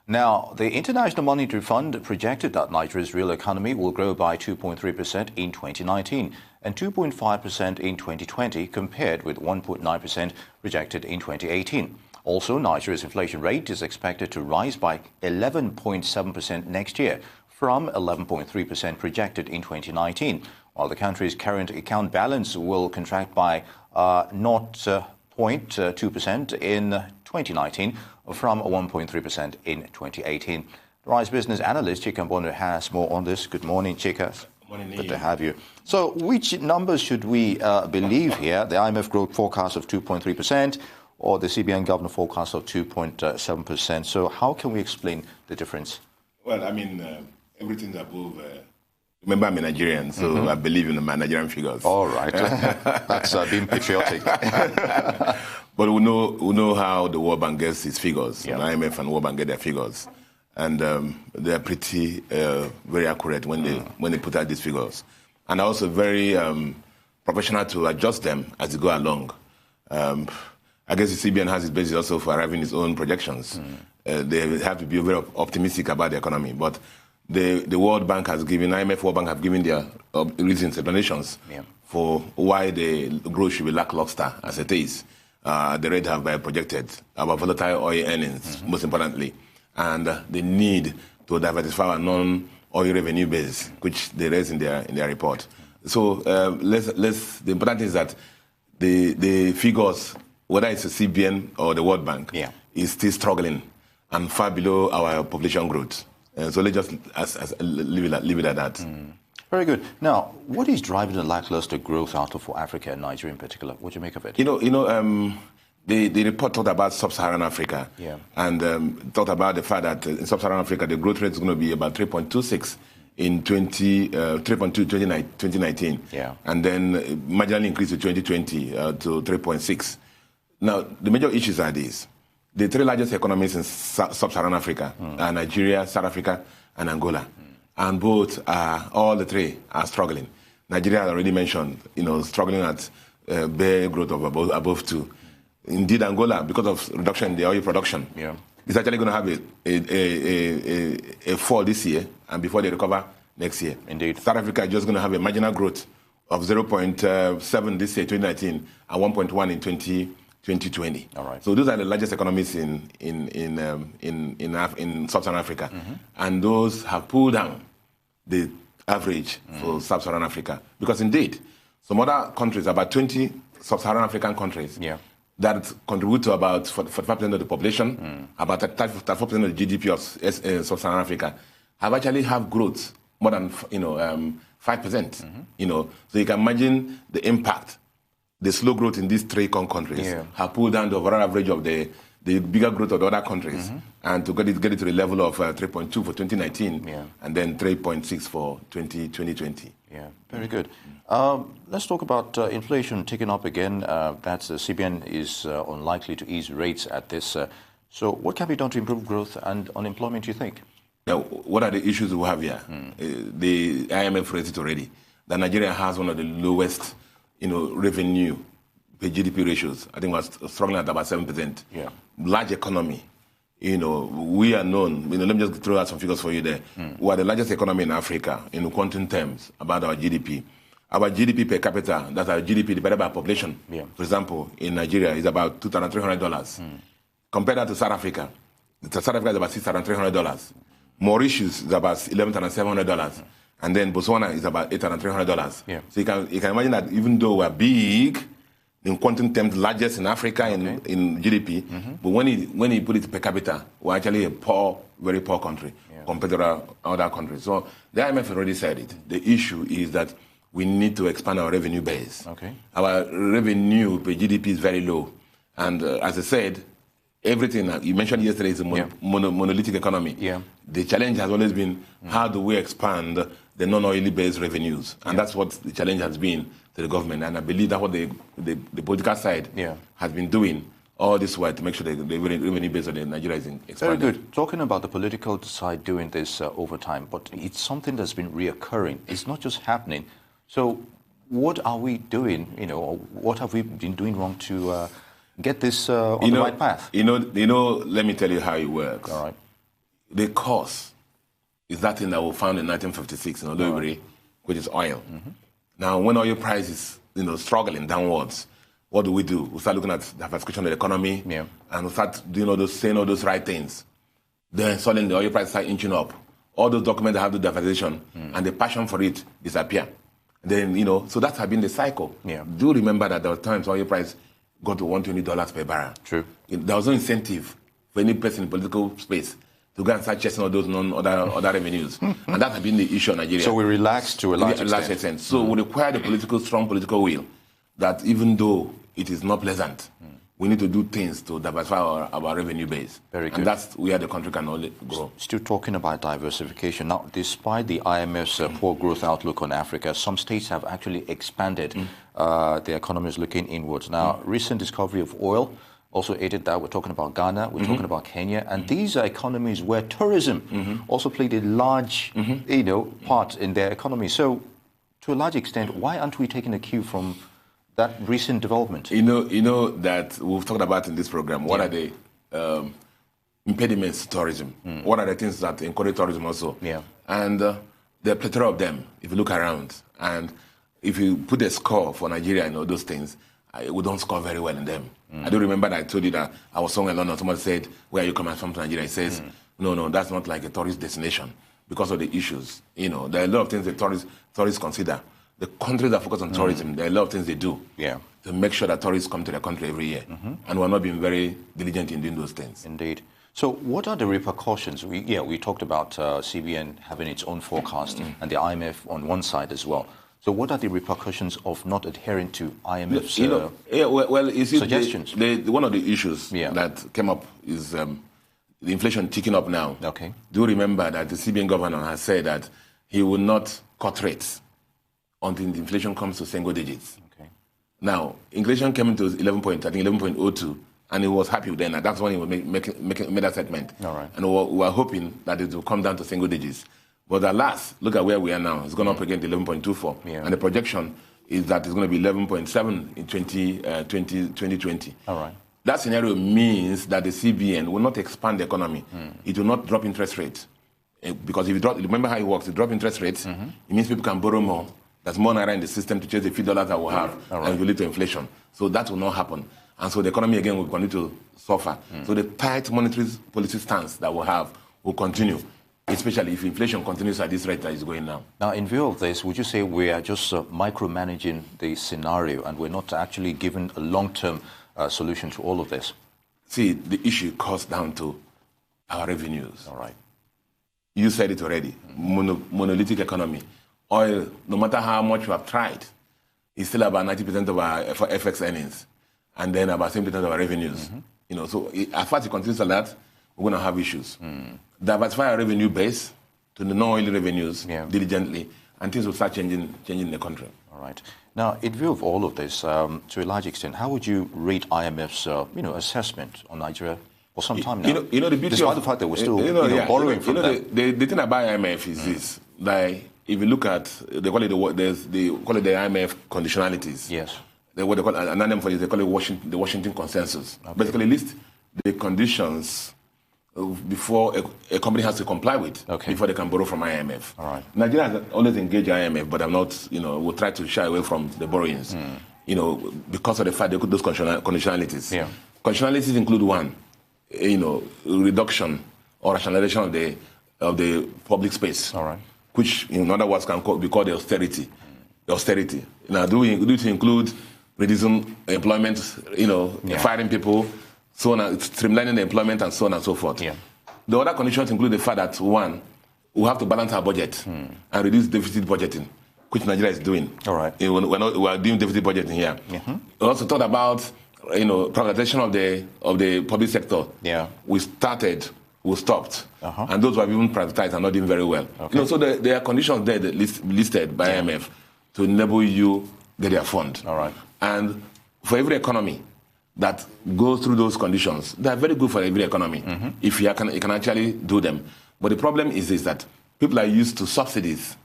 Now, the International Monetary Fund projected that Nigeria's real economy will grow by 2.3% in 2019 and 2.5% in 2020, compared with 1.9% projected in 2018. Also, Nigeria's inflation rate is expected to rise by 11.7% next year, from 11.3% projected in 2019, while the country's current account balance will contract by 0.2% in 2019 from 1.3% in 2018. The Rise Business analyst Chika Mbonu has more on this. Good morning, Chika. Good to have you. So which numbers should we believe here? The IMF growth forecast of 2.3% or the CBN governor forecast of 2.7%? So how can we explain the difference? Well, I mean, everything's above. Remember, I'm a Nigerian, so I believe in my Nigerian figures. All right. That's being patriotic. But we know how the World Bank gets its figures. Yeah. The IMF and World Bank get their figures. And they're pretty very accurate when they put out these figures. And also very professional to adjust them as they go along. I guess the CBN has its basis also for arriving its own projections. They have to be very optimistic about the economy. But the World Bank has given, IMF, World Bank have given their reasons, explanations for why the growth should be lackluster as it is. The rate have been projected about volatile oil earnings, most importantly, and the need to diversify our non-oil revenue base, which they raise in their report. So the important thing is that the figures, whether it's the CBN or the World Bank, is still struggling and far below our population growth. So let's just leave it at that. Very good. Now, what is driving the lackluster growth outlook for Africa and Nigeria in particular? What do you make of it? The report talked about Sub-Saharan Africa, and talked about the fact that in Sub-Saharan Africa the growth rate is going to be about 3.26 in 2019, and then marginally increase to 2020 to 3.6. Now, the major issues are these. The three largest economies in Sub-Saharan Africa are Nigeria, South Africa, and Angola. And all the three are struggling. Nigeria, I already mentioned, struggling at bare growth of above 2. Indeed, Angola, because of reduction in the oil production, is actually going to have a fall this year, and before they recover next year. Indeed. South Africa is just going to have a marginal growth of 0.7 this year, 2019, and 1.1 in 2020. All right. So those are the largest economies in Sub-Saharan Africa, and those have pulled down the average for Sub-Saharan Africa. Because indeed, some other countries, about 20 Sub-Saharan African countries, that contribute to about 45% of the population, about 34% of the GDP of Sub-Saharan Africa, have actually have growth more than 5%. So you can imagine the impact. The slow growth in these three countries have pulled down the overall average of the bigger growth of the other countries, and to get it to the level of 3.2 for 2019, and then 3.6 for 2020. Yeah, very good. Let's talk about inflation ticking up again. That's the CBN is unlikely to ease rates at this. So what can be done to improve growth and unemployment, do you think? Now, what are the issues we have here? The IMF raised it already. That Nigeria has one of the lowest revenue per GDP ratios. I think we're struggling at about 7%. Large economy. We are known. Let me just throw out some figures for you there. We are the largest economy in Africa in quantum terms about our GDP. Our GDP per capita, that's our GDP divided by population. For example, in Nigeria, is about $2,300. Compare that to South Africa. South Africa is about $6,300. Mauritius is about $11,700. And then Botswana is about $8,300. So you can imagine that even though we're big, in quantum terms, largest in Africa in GDP, but when you put it per capita, we're actually a very poor country compared to other countries. So the IMF already said it. The issue is that we need to expand our revenue base. Our revenue per GDP is very low. And as I said, everything you mentioned yesterday is a monolithic economy. The challenge has always been how do we expand the non-oily based revenues, and that's what the challenge has been to the government. And I believe that's what the political side has been doing all this while to make sure the revenue base of Nigeria is expanded. Very good. Talking about the political side doing this over time, but it's something that's been reoccurring. It's not just happening. So what are we doing? What have we been doing wrong to get this on the right path? Let me tell you how it works. All right. the cause is that thing that we found in 1956 in Olobere, which is oil. Now, when oil price is struggling downwards, what do? We start looking at diversification of the economy, and we start doing saying all those right things. Then suddenly the oil price start inching up. All those documents that have the diversification and the passion for it disappear. Then, so that has been the cycle. Do you remember that there were times oil price got to $120 per barrel? True. There was no incentive for any person in political space to go and start chasing all those other revenues. And that has been the issue in Nigeria. So we relaxed to a large extent. So we require the strong political will that even though it is not pleasant, we need to do things to diversify our revenue base. Very good. And that's where the country can only grow. Still talking about diversification. Now, despite the IMF's poor growth outlook on Africa, some states have actually expanded their economies looking inwards. Now, recent discovery of oil also aided that. We're talking about Ghana, we're talking about Kenya, and these are economies where tourism also played a large part in their economy. So, to a large extent, why aren't we taking a cue from that recent development? You know that we've talked about in this program. What are the impediments to tourism? What are the things that encourage tourism also? And there are a plethora of them if you look around. And if you put a score for Nigeria and all those things, we don't score very well in them. I do remember that I told you that I was somewhere in London. Someone said, "Where are you coming from to Nigeria?" He says, no, that's not like a tourist destination because of the issues. There are a lot of things that tourists consider. The countries that focus on tourism, there are a lot of things they do to make sure that tourists come to their country every year. And we're not being very diligent in doing those things. Indeed. So what are the repercussions? We talked about CBN having its own forecast and the IMF on one side as well. So what are the repercussions of not adhering to IMF's suggestions? One of the issues that came up is the inflation ticking up now. Okay. Do you remember that the CBN governor has said that he will not cut rates until the inflation comes to single digits? Okay. Now, inflation came into 11.02, and he was happy with that. That's when he made that statement. All right. And we were hoping that it will come down to single digits. But alas, look at where we are now. It's gone up again to 11.24. And the projection is that it's going to be 11.7 in 2020. All right. That scenario means that the CBN will not expand the economy. It will not drop interest rates. Because if you remember how it works, you drop interest rates, it means people can borrow more. There's more naira in the system to chase the few dollars that we have, and it will lead to inflation. So that will not happen. And so the economy again will continue to suffer. So the tight monetary policy stance that we have will continue, especially if inflation continues at this rate that is going now. Now, in view of this, would you say we are just micromanaging the scenario and we're not actually given a long-term solution to all of this? See, the issue comes down to our revenues. All right. You said it already, monolithic economy. Oil, no matter how much we have tried, is still about 90% of our FX earnings, and then about 70% of our revenues. So as far as it continues like that, we're going to have issues. Diversify our revenue base to the non-oil revenues diligently, and things will start changing in the country. All right. Now, in view of all of this, to a large extent, how would you rate IMF's assessment on Nigeria for some time now? The beauty despite the fact that we're still borrowing from them. The thing about IMF is this: like, if you look at, they call it the IMF conditionalities. Yes. What they call another for it, they call it the Washington Consensus. Okay. Basically, list the conditions before a company has to comply with before they can borrow from IMF. All right. Nigeria has always engaged IMF, but I'm not. We'll try to shy away from the borrowings. Because of the fact they put those conditionalities. Yeah. Conditionalities include one, reduction or rationalization of the public space. All right. Which, in other words, can be called the austerity. Now, do we include reducing employment, firing people, so on, streamlining the employment, and so on and so forth. Yeah. The other conditions include the fact that, one, we have to balance our budget and reduce deficit budgeting, which Nigeria is doing. All right. We are doing deficit budgeting here. We also talked about, privatization of the public sector. Yeah. We stopped. And those who have even privatized are not doing very well. Okay. So there are conditions there that listed by IMF to enable you get their fund. All right. And for every economy that goes through those conditions, they are very good for every economy if you can actually do them. But the problem is that people are used to subsidies.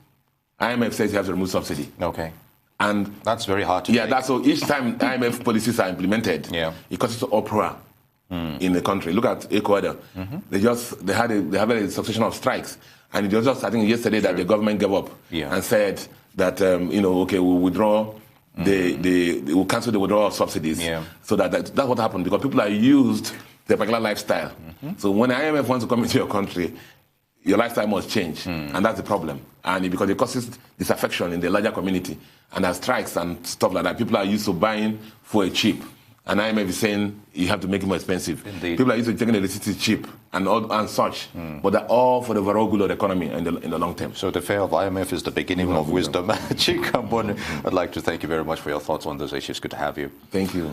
IMF says you have to remove subsidy. Okay. And that's very hard to make. So each time IMF policies are implemented, it causes uproar in the country. Look at Ecuador. They have a succession of strikes. And it was just, I think, yesterday that the government gave up and said that, okay, we'll withdraw, we'll cancel the withdrawal of subsidies. So that's what happened, because people are used to a particular lifestyle. So when the IMF wants to come into your country, your lifestyle must change, and that's the problem. And because it causes disaffection in the larger community, and there's strikes and stuff like that. People are used to buying for cheap, and IMF is saying you have to make it more expensive. Indeed. People are used to taking electricity cheap and such, but they're all for the overall good of the economy in the long term. So the fail of IMF is the beginning of wisdom. Chika Mbonu, I'd like to thank you very much for your thoughts on those issues. Good to have you. Thank you.